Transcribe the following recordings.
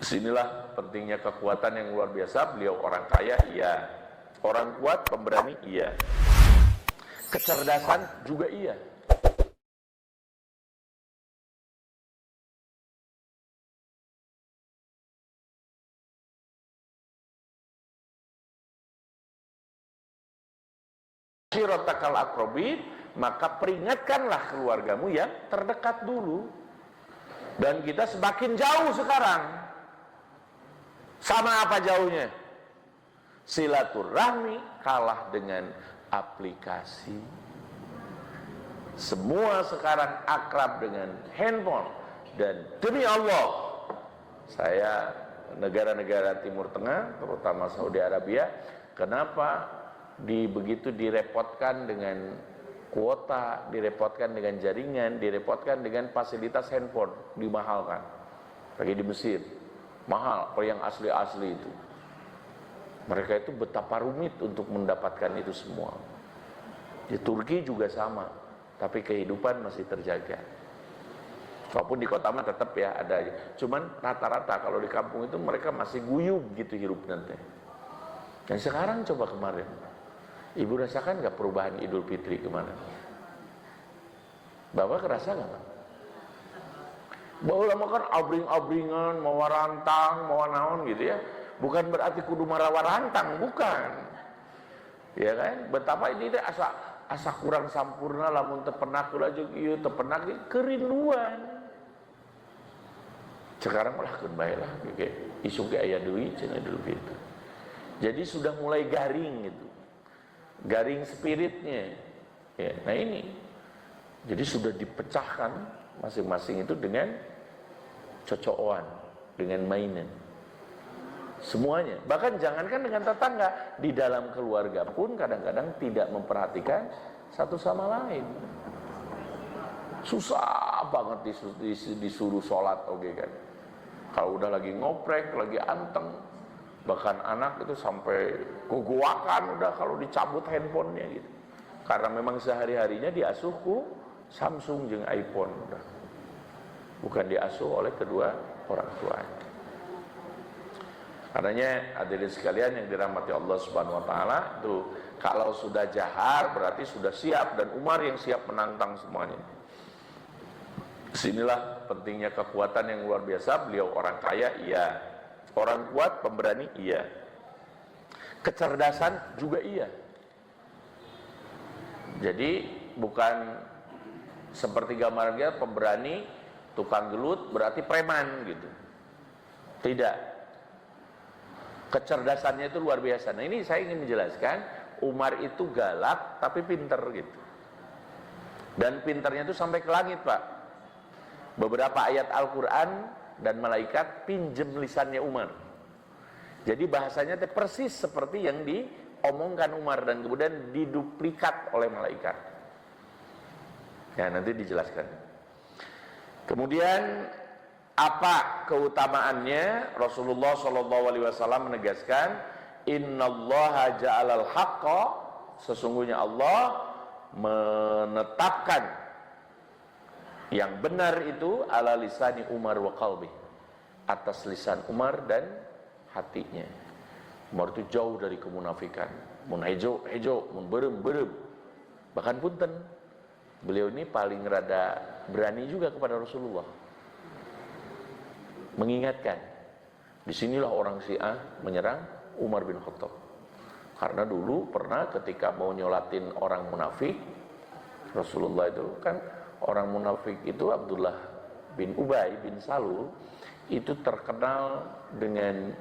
Disinilah pentingnya kekuatan yang luar biasa. Beliau orang kaya, iya. Orang kuat, pemberani, iya. Kecerdasan juga iya. Syirotakal akrobin, maka peringatkanlah keluargamu yang terdekat dulu. Dan kita semakin jauh sekarang. Sama apa jauhnya? Silaturahmi kalah dengan aplikasi. Semua sekarang akrab dengan handphone. Dan demi Allah, saya negara-negara Timur Tengah, terutama Saudi Arabia, kenapa begitu direpotkan dengan kuota, direpotkan dengan jaringan, direpotkan dengan fasilitas handphone, dimahalkan. Lagi di Mesir, mahal, kalau yang asli-asli itu. Mereka itu betapa rumit untuk mendapatkan itu semua. Di Turki juga sama, tapi kehidupan masih terjaga. Walaupun di kota mah tetap ya ada. Cuman rata-rata kalau di kampung itu mereka masih guyub gitu hidup nanti. Dan sekarang coba kemarin, Ibu rasakan nggak perubahan Idul Fitri kemarin? Bapak kerasa nggak? Bahwa lama kan abring-abringan, mau rantang, mau naon gitu ya. Bukan berarti kudu marawa rantang, bukan. Ya kan? Betapa ini deh asa kurang sampurna lamun tepenak ulah jeung ieu tepenak kerinduan. Sekarang malah keun bae lah ge isu ge aya deui cenah Idul Fitri. Jadi sudah mulai garing gitu. Garing spiritnya. Ya, nah ini. Jadi sudah dipecahkan masing-masing itu dengan cocokan, dengan mainan. Semuanya. Bahkan jangankan dengan tetangga, di dalam keluarga pun kadang-kadang tidak memperhatikan satu sama lain. Susah banget disuruh sholat, oke kan. Kalau udah lagi ngoprek, lagi anteng, bahkan anak itu sampai guguakan udah kalau dicabut handphonenya gitu. Karena memang sehari-harinya diasuhku Samsung jeung iPhone udah. Bukan diasuh oleh kedua orang tuanya. Karenanya hadirin sekalian yang dirahmati Allah Subhanahu wa taala, itu kalau sudah jahar berarti sudah siap, dan Umar yang siap menantang semuanya. Disinilah pentingnya kekuatan yang luar biasa. Beliau orang kaya, iya. Orang kuat, pemberani, iya. Kecerdasan juga iya. Jadi bukan seperti gambarnya pemberani, tukang gelut berarti preman gitu. Tidak. Kecerdasannya itu luar biasa. Nah ini saya ingin menjelaskan, Umar itu galak tapi pinter gitu. Dan pinternya itu sampai ke langit, Pak. Beberapa ayat Al-Quran dan malaikat pinjem lisannya Umar. Jadi bahasanya persis seperti yang diomongkan Umar dan kemudian diduplikat oleh malaikat. Ya nanti dijelaskan. Kemudian apa keutamaannya? Rasulullah SAW menegaskan, Innallaha ja'alal haqqa, sesungguhnya Allah menetapkan yang benar itu ala lisani Umar wa qalbi, atas lisan Umar dan hatinya. Umar itu jauh dari kemunafikan, mun hejo, mun berem. Bahkan punten, beliau ini paling rada berani juga kepada Rasulullah. Mengingatkan, disinilah orang Syiah menyerang Umar bin Khattab. Karena dulu pernah ketika mau nyolatin orang munafik, Rasulullah itu kan orang munafik itu Abdullah bin Ubay bin Salul itu terkenal dengan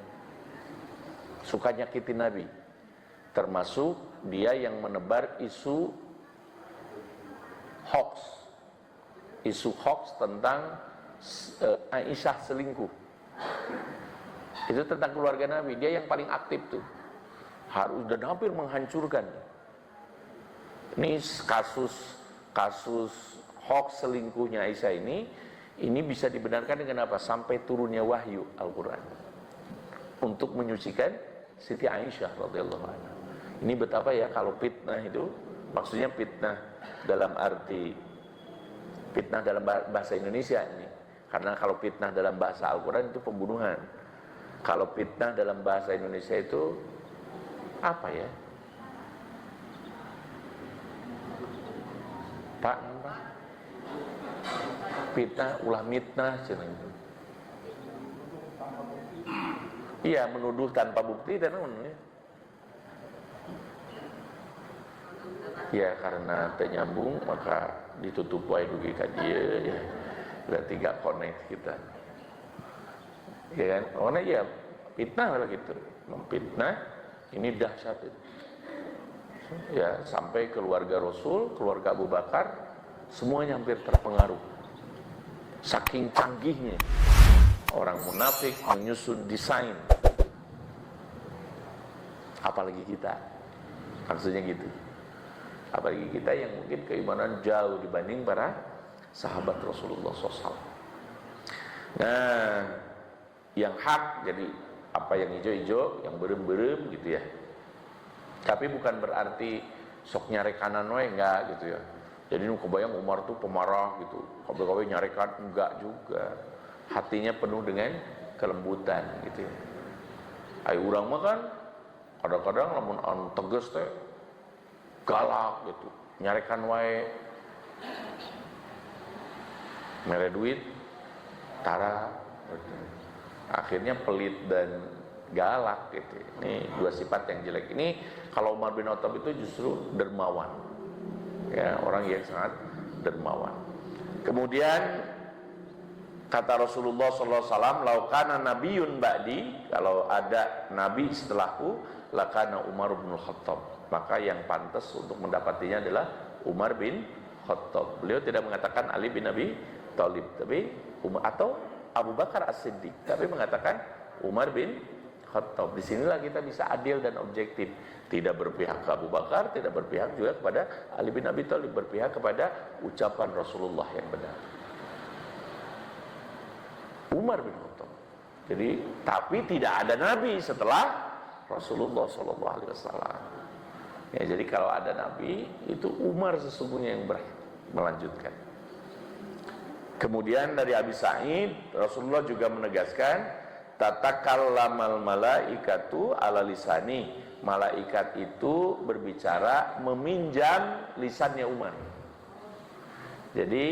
suka nyakitin Nabi. Termasuk dia yang menebar isu hoax tentang Aisyah selingkuh. Itu tentang keluarga Nabi. Dia yang paling aktif tuh. Harus dan hampir menghancurkan. Ini kasus hoax selingkuhnya Aisyah ini bisa dibenarkan dengan apa? Sampai turunnya wahyu Al-Quran untuk menyucikan Siti Aisyah radhiyallahu anha. Ini betapa ya kalau fitnah itu, maksudnya fitnah dalam arti fitnah dalam bahasa Indonesia ini. Karena kalau fitnah dalam bahasa Al-Quran itu pembunuhan. Kalau fitnah dalam bahasa Indonesia itu apa ya? Pak, fitnah, ulah mitnah, iya, menuduh tanpa bukti dan ya karena penyambung maka ditutup wae dugi ka dieu ya. Berarti gak connect kita. Ya kan? Karena ya fitnah lah gitu. Memfitnah ini dahsyat itu. Ya, sampai keluarga Rasul, keluarga Abu Bakar semuanya hampir terpengaruh. Saking canggihnya orang munafik menyusun desain. Apalagi kita. Maksudnya gitu. Apalagi kita yang mungkin keimanan jauh dibanding para sahabat Rasulullah SAW. Nah, yang hak jadi apa yang hijau-hijau, yang berem-berem gitu ya. Tapi bukan berarti sok nyari kanan we, enggak gitu ya. Jadi nu kebayang Umar tuh pemarah gitu. Kabe-kabe nyari kanan, enggak juga. Hatinya penuh dengan kelembutan gitu ya. Ayo urang mah kan kadang-kadang lamun tegas teh galak gitu. Nyarikan wae mere duit tara gitu. Akhirnya pelit dan galak gitu. Ini dua sifat yang jelek. Ini kalau Umar bin Khattab itu justru dermawan. Ya, orang yang sangat dermawan. Kemudian kata Rasulullah SAW, laukana nabiyun ba'di, kalau ada nabi setelahku, lakana Umar bin Khattab. Maka yang pantas untuk mendapatinya adalah Umar bin Khattab. Beliau tidak mengatakan Ali bin Abi Thalib, tapi atau Abu Bakar As-Siddiq, tapi mengatakan Umar bin Khattab. Disinilah kita bisa adil dan objektif. Tidak berpihak ke Abu Bakar, tidak berpihak juga kepada Ali bin Abi Thalib, berpihak kepada ucapan Rasulullah yang benar. Umar bin Khattab. Jadi, tapi tidak ada nabi setelah Rasulullah SAW. Ya, jadi kalau ada nabi, itu Umar sesungguhnya yang melanjutkan. Kemudian dari Abi Sa'id, Rasulullah juga menegaskan, tatakallamal malaikatu ala lisani. Malaikat itu berbicara meminjam lisannya Umar. Jadi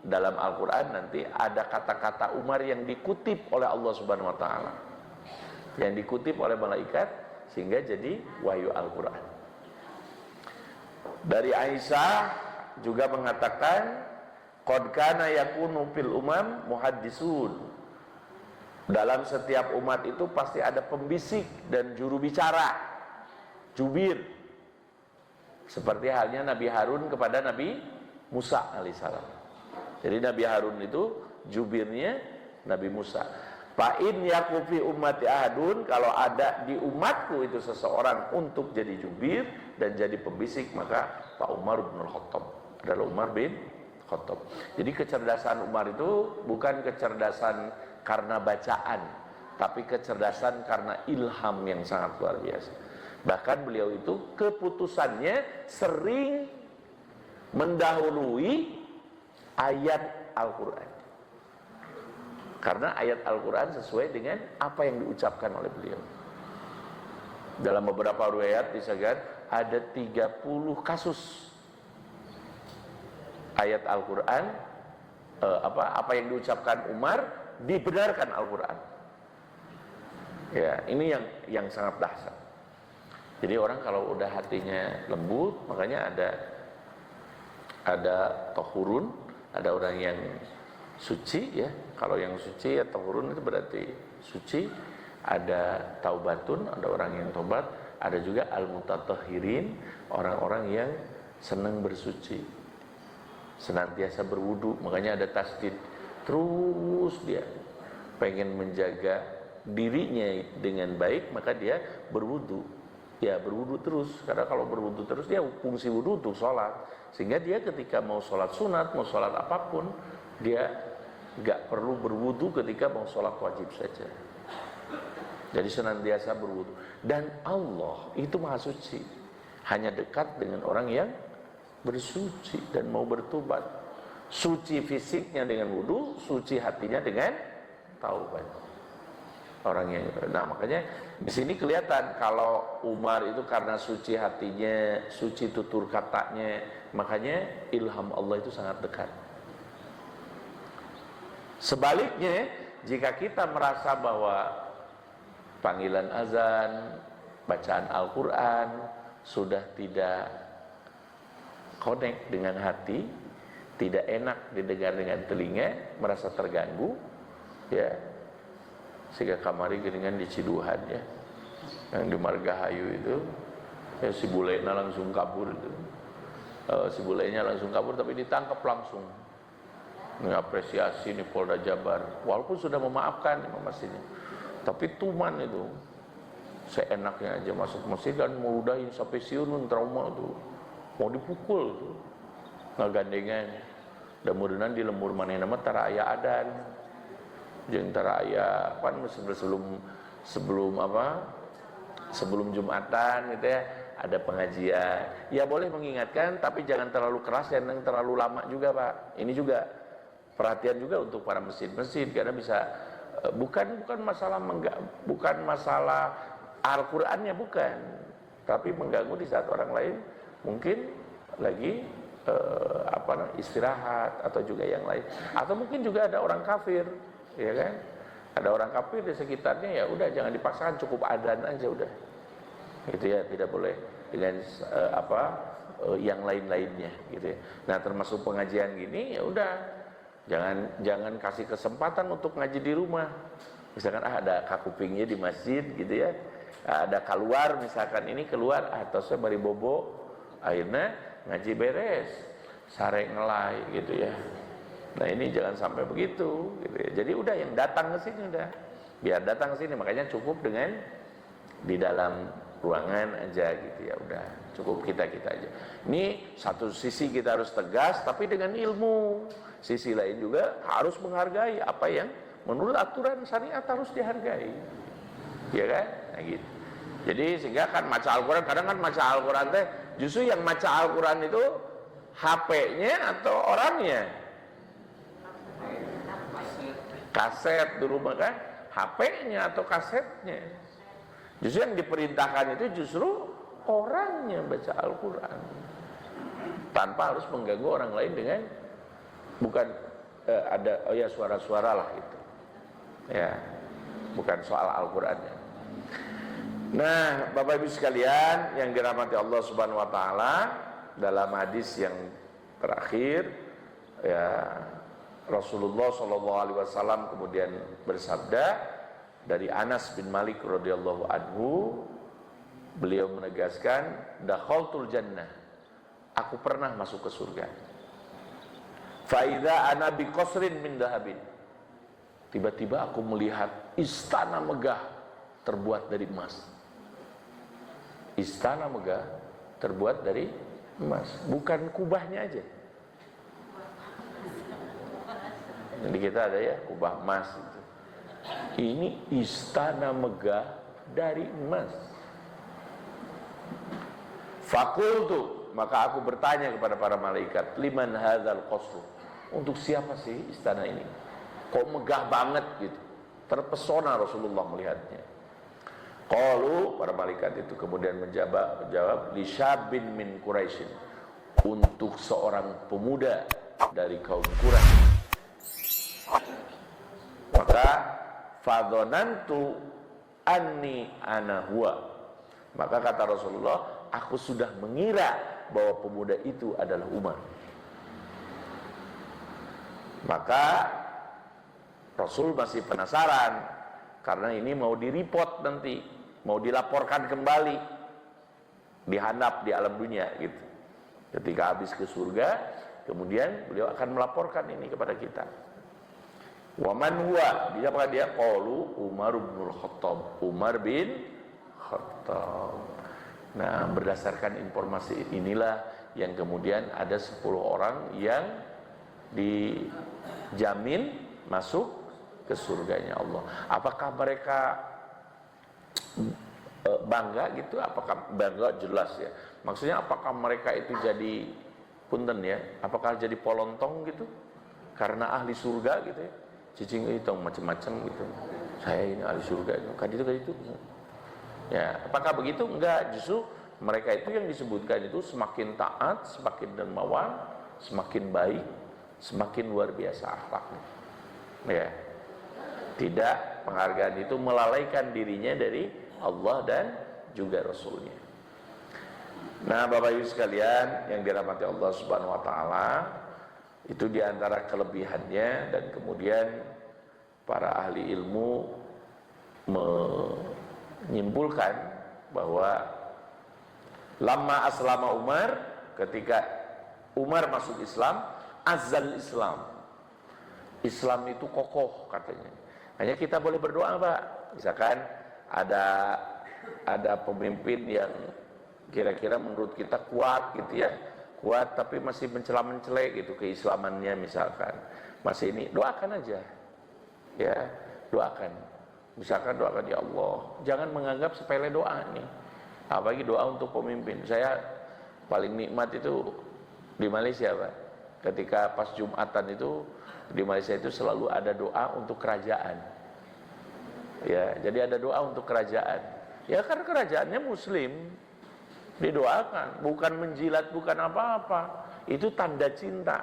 dalam Al-Quran nanti ada kata-kata Umar yang dikutip oleh Allah Subhanahu Wa Taala, yang dikutip oleh malaikat sehingga jadi wahyu Al-Quran. Dari Aisyah juga mengatakan, qad kana yakunu fil umam muhaddisun. Dalam setiap umat itu pasti ada pembisik dan juru bicara, jubir. Seperti halnya Nabi Harun kepada Nabi Musa alaihissalam. Jadi Nabi Harun itu jubirnya Nabi Musa. Fa'in yakufi ummati ahadun, kalau ada di umatku itu seseorang untuk jadi jubir dan jadi pembisik, maka Pak Umar bin Khattab adalah Umar bin Khattab. Jadi kecerdasan Umar itu bukan kecerdasan karena bacaan, tapi kecerdasan karena ilham yang sangat luar biasa. Bahkan beliau itu keputusannya sering mendahului ayat Al-Quran. Karena ayat Al-Quran sesuai dengan apa yang diucapkan oleh beliau. Dalam beberapa riwayat disebutkan ada 30 kasus ayat Al-Quran, apa yang diucapkan Umar dibenarkan Al-Quran. Ya, ini yang sangat dahsyat. Jadi orang kalau udah hatinya lembut, makanya ada tohurun, ada orang yang suci ya. Kalau yang suci ya tohurun itu berarti suci. Ada taubatun, ada orang yang tobat. Ada juga al-mutatahhirin, orang-orang yang senang bersuci, senantiasa berwudu. Makanya ada tasdid. Terus dia pengen menjaga dirinya dengan baik, maka dia berwudu. Ya berwudu terus, karena kalau berwudu terus dia fungsi wudu untuk sholat, sehingga dia ketika mau sholat sunat, mau sholat apapun, dia gak perlu berwudu ketika mau sholat wajib saja. Jadi senantiasa berwudu. Dan Allah itu maha suci, hanya dekat dengan orang yang bersuci dan mau bertobat. Suci fisiknya dengan wudu, suci hatinya dengan taubat. orangnya. Nah, makanya di sini kelihatan kalau Umar itu karena suci hatinya, suci tutur katanya, makanya ilham Allah itu sangat dekat. Sebaliknya, jika kita merasa bahwa panggilan azan, bacaan Al-Quran sudah tidak connect dengan hati, tidak enak didengar dengan telinga, merasa terganggu, ya, sehingga kamari geningan di Ciduhan, ya, yang di Margahayu itu, ya, si bulenya langsung kabur itu, si bulenya langsung kabur, tapi ditangkap langsung. Mengapresiasi nih Polda Jabar, walaupun sudah memaafkan masjidnya, tapi tuman itu seenaknya aja masuk masjid dan meludahin sampai siunun, trauma tuh, mau dipukul tuh, nggak gandengan. Dan mudah-mudahan di lembur mana nama taraya adan, jeung taraya kan sebelum Jumatan gitu ya, ada pengajian. Ya boleh mengingatkan, tapi jangan terlalu keras dan terlalu lama juga, Pak. Ini juga perhatian juga untuk para masjid-masjid, karena bisa bukan masalah Al-Qur'annya, bukan, tapi mengganggu di saat orang lain mungkin lagi istirahat atau juga yang lain, atau mungkin juga ada orang kafir, ya kan? Ada orang kafir di sekitarnya, ya udah jangan dipaksakan, cukup adzan aja udah. Gitu ya, tidak boleh dengan yang lain-lainnya gitu ya. Nah, termasuk pengajian gini ya udah jangan kasih kesempatan untuk ngaji di rumah. Misalkan ada kakupingnya di masjid gitu ya. Ada keluar, misalkan ini keluar atau saya bari bobo, akhirnya ngaji beres, sare ngelai gitu ya. Nah, ini jangan sampai begitu gitu ya. Jadi udah yang datang ke sini udah biar datang ke sini, makanya cukup dengan di dalam ruangan aja gitu ya, udah cukup kita aja. Ini satu sisi kita harus tegas tapi dengan ilmu, sisi lain juga harus menghargai apa yang menurut aturan syariat harus dihargai, ya kan? Nah, gitu. Jadi sehingga kan maca Al-Quran, kadang kan maca Al-Quran teh justru yang maca Al-Quran itu HP-nya atau orangnya, kaset dulu kan, HP-nya atau kasetnya. Justru yang diperintahkan itu justru orangnya baca Al-Quran, tanpa harus mengganggu orang lain dengan bukan ada suara-suara lah itu, ya, bukan soal Al-Qurannya. Nah, Bapak Ibu sekalian yang dirahmati Allah Subhanahu Wa Taala, dalam hadis yang terakhir, ya, Rasulullah SAW kemudian bersabda dari Anas bin Malik radhiyallahu anhu, beliau menegaskan, dakhaltul jannah, aku pernah masuk ke surga. Fa idza ana bi qasrin min dahabin, tiba-tiba aku melihat istana megah terbuat dari emas. Istana megah terbuat dari emas, bukan kubahnya aja. Jadi kita ada ya kubah emas itu. Ini istana megah dari emas. Fakultu, maka aku bertanya kepada para malaikat, liman hadzal qasru, untuk siapa sih istana ini? Kok megah banget gitu. Terpesona Rasulullah melihatnya. Qalu, para malaikat itu kemudian menjawab, li syabin min Quraisyin, untuk seorang pemuda dari kaum Quraisy. Maka fadhonantu anni ana huwa, maka kata Rasulullah, aku sudah mengira bahwa pemuda itu adalah Umar. Maka Rasul masih penasaran, karena ini mau direport nanti, mau dilaporkan kembali, dihanap di alam dunia gitu. Ketika habis ke surga, kemudian beliau akan melaporkan ini kepada kita. Wa man huwa, dia qalu Umar bin Khattab, Umar bin Khattab. Nah, berdasarkan informasi inilah yang kemudian ada 10 orang yang dijamin masuk ke surganya Allah. Apakah mereka bangga gitu? Apakah bangga? Jelas ya. Maksudnya apakah mereka itu jadi punten ya? Apakah jadi polontong gitu? Karena ahli surga gitu ya? Cicing itu macam-macam gitu. saya ini ahli surga, kan itu. Ya, apakah begitu? Enggak, justru mereka itu yang disebutkan itu semakin taat, semakin dermawan, semakin baik, semakin luar biasa akhlaknya. Ya. Tidak penghargaan itu melalaikan dirinya dari Allah dan juga Rasulnya. Nah, Bapak Ibu sekalian yang dirahmati Allah Subhanahu wa taala, itu diantara kelebihannya, dan kemudian para ahli ilmu menyimpulkan bahwa lama aslama Umar, ketika Umar masuk Islam, azal Islam itu kokoh katanya. Hanya kita boleh berdoa, Pak. Misalkan ada pemimpin yang kira-kira menurut kita kuat gitu ya, kuat tapi masih mencela-mencela gitu keislamannya misalkan, masih ini, doakan aja ya, doakan. Misalkan doakan, ya Allah, jangan menganggap sepele doa nih, apalagi doa untuk pemimpin. Saya paling nikmat itu di Malaysia, Pak, ketika pas Jumatan itu di Malaysia itu selalu ada doa untuk kerajaan ya, jadi ada doa untuk kerajaan ya, karena kerajaannya muslim, didoakan, bukan menjilat, bukan apa-apa, itu tanda cinta.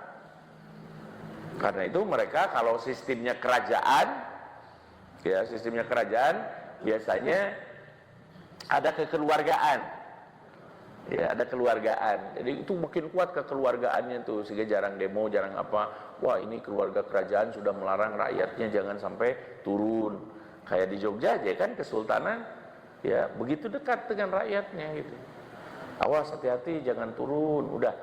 Karena itu mereka kalau sistemnya kerajaan ya, sistemnya kerajaan biasanya ada kekeluargaan ya, ada keluargaan, jadi itu makin kuat kekeluargaannya tuh, sehingga jarang demo, jarang apa. Wah, ini keluarga kerajaan sudah melarang rakyatnya jangan sampai turun. Kayak di Jogja aja kan, kesultanan ya begitu dekat dengan rakyatnya gitu. Awas, hati-hati jangan turun, udah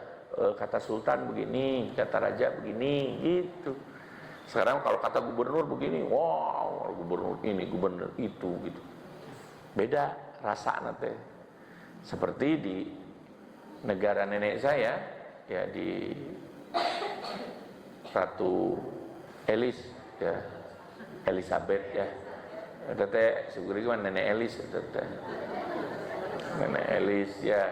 kata sultan begini, kata raja begini gitu. Sekarang kalau kata gubernur begini, wow, gubernur ini, gubernur itu gitu. Beda rasa nanti. Seperti di negara nenek saya ya, di Ratu Elis ya, Elizabeth ya, tete sebenarnya nenek Elis, nenek Elis ya.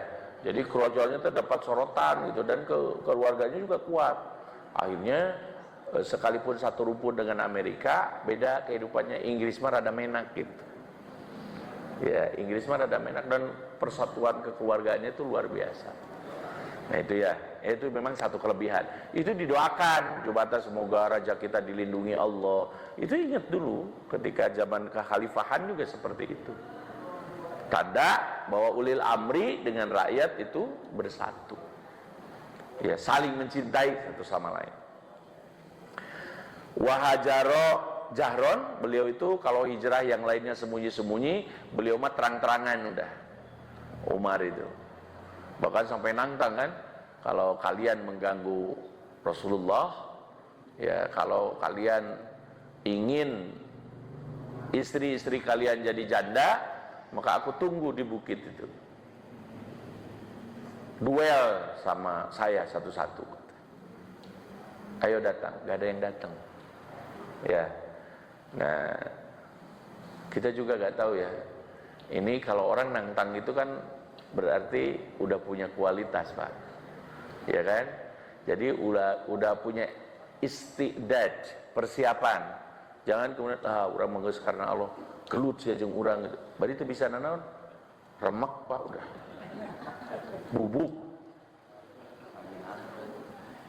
Jadi kerajaannya terdapat sorotan gitu, dan keluarganya juga kuat. Akhirnya sekalipun satu rumpun dengan Amerika, beda kehidupannya. Inggris mah rada menak gitu ya, Inggris mah rada menak, dan persatuan kekeluargaannya itu luar biasa. Nah itu ya, itu memang satu kelebihan. Itu didoakan, Jumatan semoga raja kita dilindungi Allah. Itu ingat dulu ketika zaman kekhalifahan juga seperti itu. Tanda bahwa ulil amri dengan rakyat itu bersatu. Ya, saling mencintai satu sama lain. Wahajaro jahron, beliau itu kalau hijrah yang lainnya sembunyi-sembunyi, beliau mah terang-terangan udah. Umar itu bahkan sampai nantang kan, kalau kalian mengganggu Rasulullah ya, kalau kalian ingin istri-istri kalian jadi janda, maka aku tunggu di bukit itu, duel sama saya satu-satu. Ayo datang, gak ada yang datang ya. Nah, kita juga gak tahu ya, ini kalau orang nantang itu kan berarti udah punya kualitas, Pak, ya kan? Jadi udah punya istidad, persiapan. Jangan kemudian orang menggeus karena Allah gelut sia jeung urang gitu. Bari teu bisa nanaon? Remek, Pak, udah. Bubuk.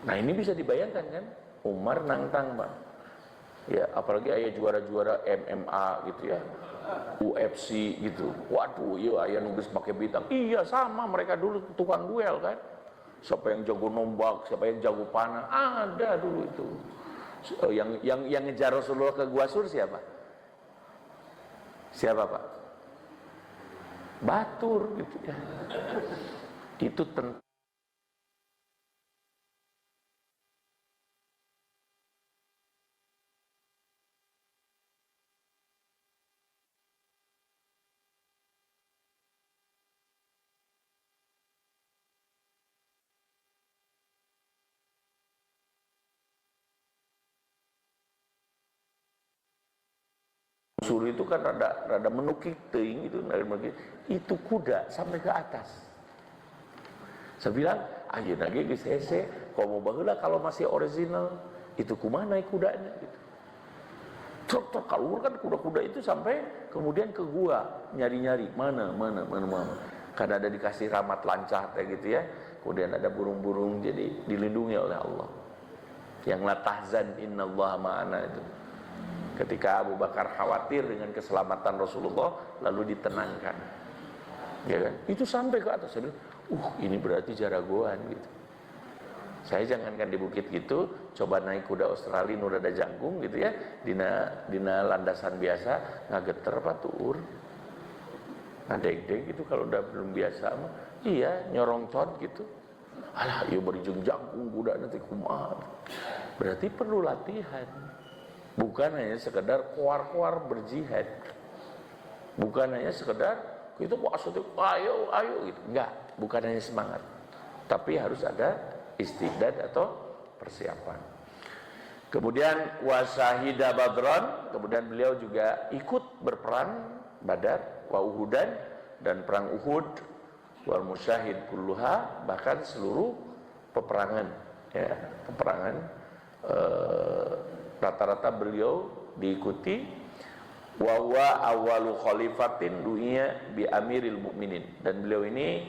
Nah, ini bisa dibayangkan kan? Umar nantang, Pak. Ya, apalagi aya juara-juara MMA gitu ya, UFC gitu. Waduh, iya aya nu geus make bintang. Iya, sama mereka dulu tukang duel kan. Siapa yang jago nombak, siapa yang jago panah, ada dulu itu. Yang ngejar Rasulullah ke Gua Sur siapa? Siapa, Pak? Batur gitu ya. Itu tentang Sur itu kan rada menukik teuing itu kuda sampai ke atas. Saya bilang, ayeuna ge geus hese, komo baheula kalau masih original, itu kumaha naik kudanya gitu. truk keluar kan kuda-kuda itu sampai kemudian ke gua nyari-nyari mana. Karena ada dikasih rahmat lancar kayak gitu ya. Kemudian ada burung-burung jadi dilindungi oleh Allah. Yang la tahzan innallaha ma'ana itu. Ketika Abu Bakar khawatir dengan keselamatan Rasulullah, lalu ditenangkan. Ya kan? Itu sampai ke atas. Saya bilang, ini berarti jaragoan gitu. Saya jangankan di bukit gitu, coba naik kuda Australia nurada jangkung gitu ya, dina landasan biasa ngageter patur. Ngadeg-deg gitu kalau udah belum biasa mah, iya nyorongcot gitu. Alah, iya berjung jangkung kuda nanti kumaha. Berarti perlu latihan. Bukan hanya sekedar kuar-kuar berjihad. Bukan hanya sekedar itu maksudnya ayo gitu. Enggak, bukan hanya semangat. Tapi harus ada istidad atau persiapan. Kemudian wasahida badran, kemudian beliau juga ikut berperang Badar, wa Uhudan, dan perang Uhud, wal musyahid kulluha, bahkan seluruh peperangan ya, peperangan rata-rata beliau diikuti. Wa huwa awwalu khalifatin dunya bi amiril mukminin, dan beliau ini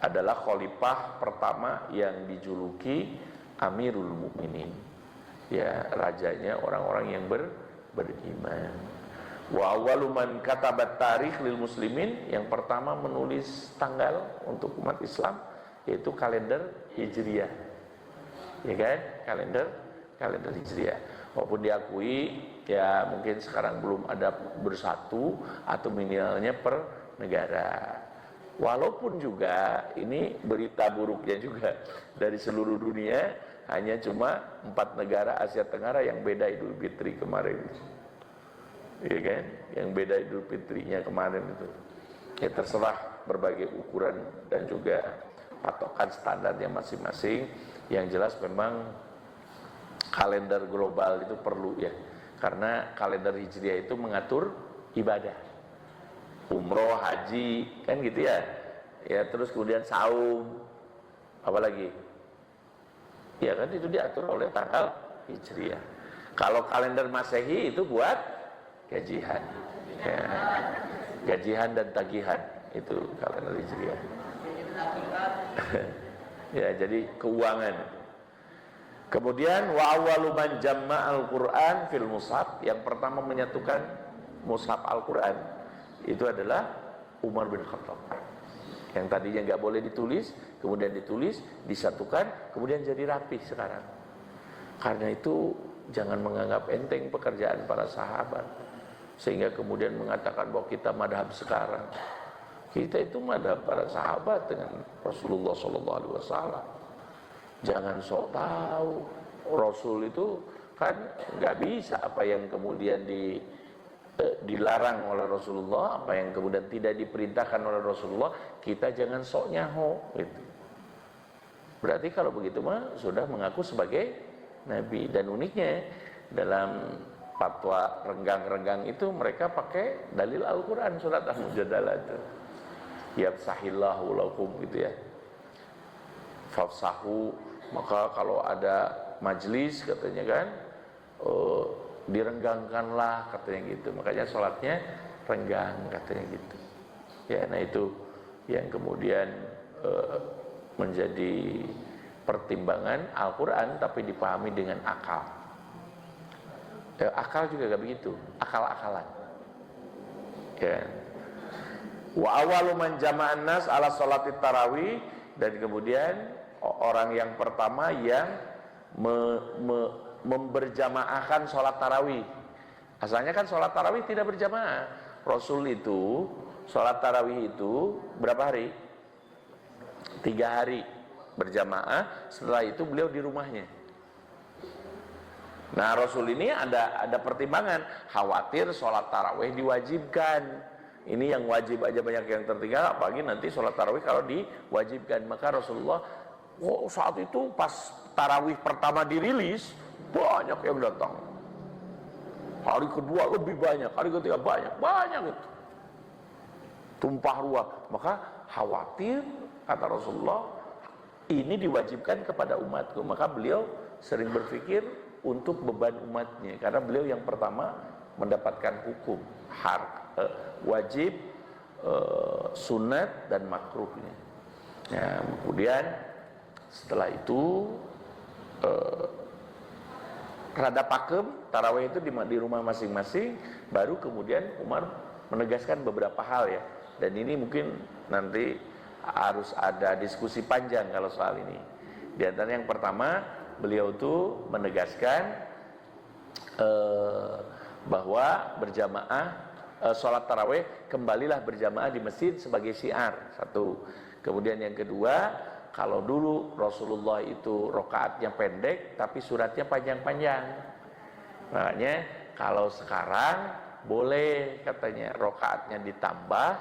adalah khalifah pertama yang dijuluki Amirul Mukminin. Ya, rajanya orang-orang yang beriman. Wa awwalu man katabat tarikh lil muslimin, yang pertama menulis tanggal untuk umat Islam yaitu kalender Hijriah. Ya kan? Kalender Hijriah. Walaupun diakui ya mungkin sekarang belum ada bersatu atau minimalnya per negara. Walaupun juga ini berita buruknya juga dari seluruh dunia, hanya cuma 4 negara Asia Tenggara yang beda Idul Fitri kemarin. Iya kan? Yang beda Idul Fitrinya kemarin itu. Ya terserah berbagai ukuran dan juga patokan standarnya masing-masing. Yang jelas memang kalender global itu perlu ya. Karena kalender Hijriah itu mengatur ibadah. Umroh, haji, kan gitu ya. Ya terus kemudian saum, apalagi? Ya kan itu diatur oleh tanggal Hijriah. Kalau kalender Masehi itu buat gajian. Ya. Gajian dan tagihan itu kalender Hijriah. Ya, jadi keuangan. Kemudian wa awwalu man jamma'al Qur'an fil mushaf, yang pertama menyatukan mushaf Al-Qur'an itu adalah Umar bin Khattab. Yang tadinya nggak boleh ditulis, kemudian ditulis, disatukan, kemudian jadi rapi sekarang. Karena itu jangan menganggap enteng pekerjaan para sahabat, sehingga kemudian mengatakan bahwa kita madhab sekarang. Kita itu madhab para sahabat dengan Rasulullah SAW. Jangan sok tahu. Rasul itu kan nggak bisa apa yang kemudian dilarang oleh Rasulullah, apa yang kemudian tidak diperintahkan oleh Rasulullah, kita jangan sok nyaho gitu. Berarti kalau begitu mah sudah mengaku sebagai nabi. Dan uniknya dalam fatwa renggang-renggang itu mereka pakai dalil Al-Qur'an, surat Al-Mujadalah itu. Yafsahillahu lakum gitu ya. Fafsahu, maka kalau ada majlis katanya kan direnggangkanlah katanya gitu. Makanya sholatnya renggang katanya gitu. Ya, nah itu yang kemudian menjadi pertimbangan Al-Quran, tapi dipahami dengan akal. Akal juga gak begitu, akal-akalan. Ya. Wa awalu man jama'an nas ala sholati tarawih, dan kemudian orang yang pertama yang memberjamaahkan sholat tarawih. Asalnya kan sholat tarawih tidak berjamaah. Rasul itu sholat tarawih itu berapa hari? 3 hari berjamaah. Setelah itu beliau di rumahnya. Nah Rasul ini ada pertimbangan, khawatir sholat tarawih diwajibkan. Ini yang wajib aja banyak yang tertinggal, apalagi nanti sholat tarawih kalau diwajibkan. Maka Rasulullah saat itu pas tarawih pertama dirilis, banyak yang datang. Hari kedua lebih banyak, hari ketiga banyak itu. Tumpah ruah. Maka khawatir, kata Rasulullah, ini diwajibkan kepada umatku. Maka beliau sering berpikir untuk beban umatnya, karena beliau yang pertama mendapatkan hukum wajib, sunat dan makruhnya. Nah, kemudian setelah itu rada pakem tarawih itu di rumah masing-masing, baru kemudian Umar menegaskan beberapa hal ya. Dan ini mungkin nanti harus ada diskusi panjang kalau soal ini. Di antara yang pertama, beliau tuh menegaskan bahwa berjamaah sholat tarawih, kembalilah berjamaah di masjid sebagai syiar, satu. Kemudian yang kedua, kalau dulu Rasulullah itu rokaatnya pendek tapi suratnya panjang-panjang, makanya kalau sekarang boleh katanya rokaatnya ditambah,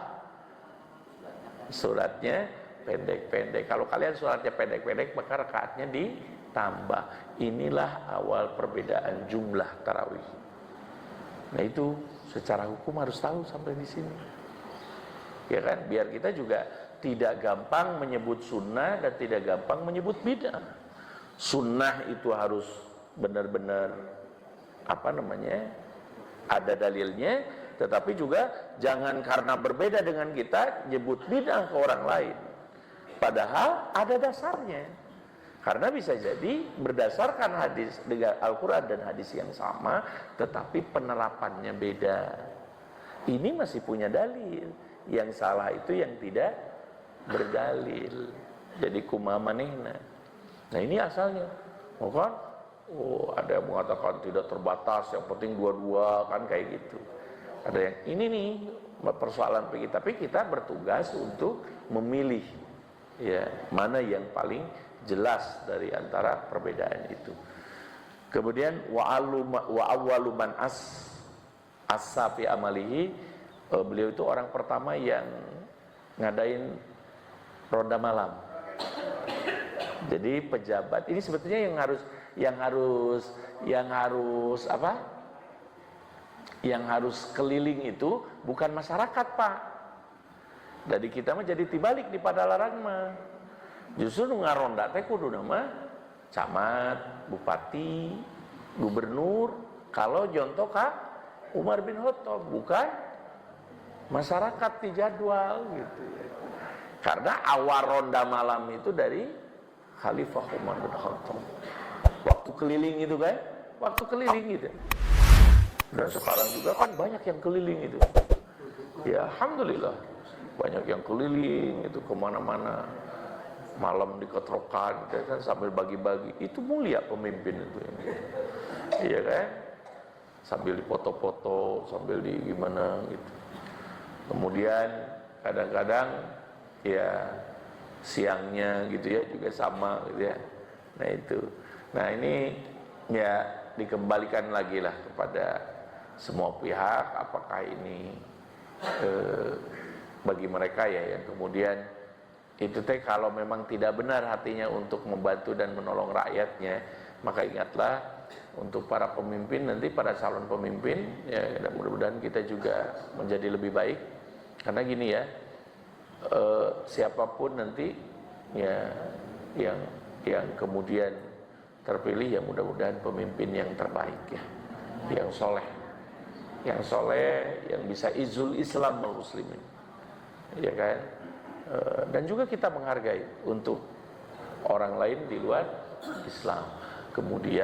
suratnya pendek-pendek. Kalau kalian suratnya pendek-pendek, maka rokaatnya ditambah. Inilah awal perbedaan jumlah tarawih. Nah itu secara hukum harus tahu sampai di sini, ya kan? Biar kita juga tidak gampang menyebut sunnah dan tidak gampang menyebut bid'ah. Sunnah itu harus benar-benar ada dalilnya, tetapi juga jangan karena berbeda dengan kita nyebut bid'ah ke orang lain, padahal ada dasarnya. Karena bisa jadi berdasarkan hadis dengan Al-Quran dan hadis yang sama, tetapi penerapannya beda. Ini masih punya dalil, yang salah itu yang tidak berdalil. Jadi kumamanehna. Nah ini asalnya. Bukan? Oh, ada yang mengatakan tidak terbatas, yang penting dua-dua, kan kayak gitu. Ada yang ini nih persoalan kita, tapi kita bertugas untuk memilih ya mana yang paling jelas dari antara perbedaan itu. Kemudian wa awwalu man assa fi amalihi, beliau itu orang pertama yang ngadain ronda malam. Jadi pejabat ini sebetulnya yang harus keliling itu bukan masyarakat, Pak. Jadi kita mah jadi tibalik di Padalarang mah. Justru nu ngaronda teh kudu nama camat, bupati, gubernur, kalau jonto ka Umar bin Khattab, bukan masyarakat di jadwal gitu. Karena awal ronda malam itu dari Khalifah Umar bin Khattab. Waktu keliling itu kan, waktu keliling gitu. Dan sekarang juga kan banyak yang keliling itu. Ya alhamdulillah, banyak yang keliling itu kemana-mana. Malam diketrokan kan, sambil bagi-bagi. Itu mulia pemimpin itu. Iya kan? Sambil dipoto-foto, sambil di gimana gitu. Kemudian kadang-kadang ya siangnya gitu ya juga sama gitu ya. Nah itu. Nah ini ya dikembalikan lagi lah kepada semua pihak, apakah ini bagi mereka ya yang kemudian itu teh kalau memang tidak benar hatinya untuk membantu dan menolong rakyatnya, maka ingatlah untuk para pemimpin nanti, para calon pemimpin ya, dan mudah-mudahan kita juga menjadi lebih baik. Karena gini ya, siapapun nanti ya yang kemudian terpilih ya mudah-mudahan pemimpin yang terbaik ya, yang soleh, yang bisa izul Islam wal muslimin, ya kan? Dan juga kita menghargai untuk orang lain di luar Islam. Kemudian